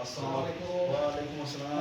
अस्सलाम वालेकुम अस्सलाम।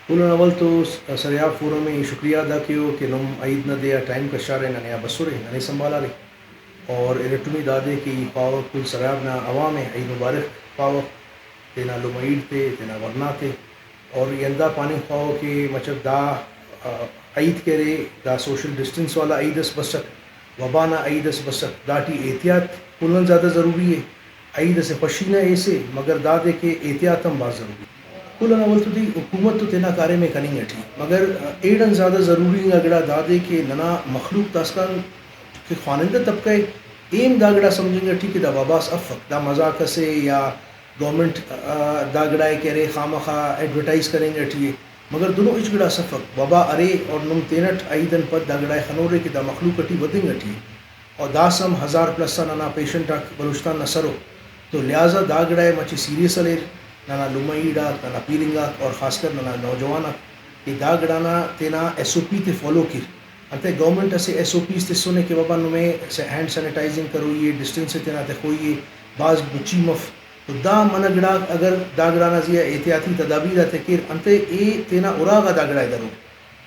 उन्होंने अवल तो सरयाब फोरम में शुक्रिया अदा किया कि नम ईद न दे टाइम कशारे नया बसुरे नने संभाला रहे और इरटुमी दादे की पाव कुल सरयाब ना अवाम ईद मुबारक पाव तेना लुम ईद थे तेना वरना थे और यंदा पानी पाव के मतलब दा ईद के रे दा सोशल डिस्टेंस वाला ईदस बसक वबाना ईदस बसक दाटी एहतियात कुलन ज़्यादा ज़रूरी है ईद से पशीना ऐसे मगर दादे के एहतियात हम बात ज़रूरी कुल अवल तो दी हुकूमत तो तेना कार्य में करेंगे ठीक मगर एडन ज़्यादा ज़रूरी अगड़ा दादे के नना मखलूक तास्कान के खानंदा तबका एम दागड़ा समझेंगे ठीक है दा वाबास अफक दा मजाक से या गवर्नमेंट दागड़ाए कह रहे खाम खा एडवर्टाइज़ करेंगे ठीक मगर दोनों इचगड़ा सफ़क वबा अरे और नुम तेनट आईदन पद दागड़ाए खनोरे की दा मखलूक अटी वदेंगे ठीक और दासम 1000 प्लस नना पेशेंट बलूचिस्तान नसरो तो लिहाजा दागड़ाए मची सीरियस अलेर नाना लुमईडा नाना पीरिंगा और ख़ासकर नाना नौजवान ये दागड़ाना तेना SOP ते फॉलो की अंते गवर्नमेंट से SOP ते सुने के बाबा नुमे से हैंड सैनिटाइजिंग करो ये डिस्टेंस से तेना ते खोइए बाज बुची मफ तो दा मनगड़ा अगर दागड़ाना जिया एहतियाती तदाबीर तकीर अंते ए तेना उरागा दागड़ा दरो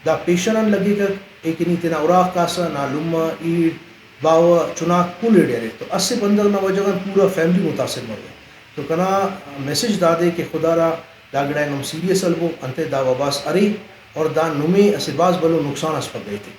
दा पेशनन लगेगा एक नहीं तेना उराग कासा ना लुम्मा ईद बाव चुना कुल डेरे तो 80-15 ना वजह पूरा फैमिली मुतासर मर गया तो कना मैसेज दादे के खुदारा दागड़ा नम सीरियस अलबो अंते दा वबास अरे और दा नुमे असिबाज बलो नुकसान अस पर गए थे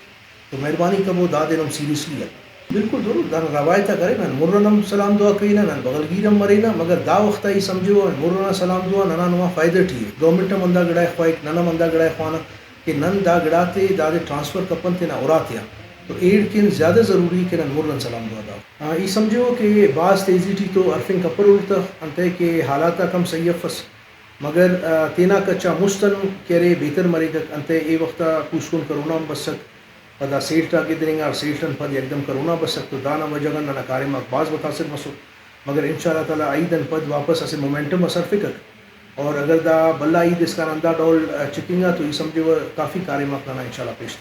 तो मेहरबानी कबो दादे नम सीरियसली है बिल्कुल दोनों दान रवायता करे ना मुर्रनम सलाम दुआ कही ना बगलगीरम मरे ना मगर दा वक्त ही समझो मुर्रना सलाम दुआ नना नुआ फ़ायदे ठी गवर्नमेंट मंदा गड़ाए ख्वाइक नना मंदा गड़ाए ख्वाना कि नन दा गड़ाते दादे ट्रांसफ़र कपन थे ना उराते तो एड के ज़्यादा ज़रूरी कि नन मुर्रन सलाम दुआ दा ये समझो कि बास तेज़ी थी तो अरफिंग कपर उड़ता अंते के हालात कम सही फस मगर तेना कच्चा मुस्तन केरे बेहतर मरेगा अंते ए वक्त पुष्कुन करोना बसक पदा सेल्टा के देंगे और सेल्टन पद एकदम करोना बसक तो दाना वजह ना कार्य में बाज बतासर मसो मगर इंशाल्लाह ताला ईदन पद वापस ऐसे मोमेंटम असर फिकर और अगर दा बल्ला ईद इसका अंदा डॉल चिकिंगा तो ये समझे वह काफ़ी कार्य में अपना इंशाल्लाह पेश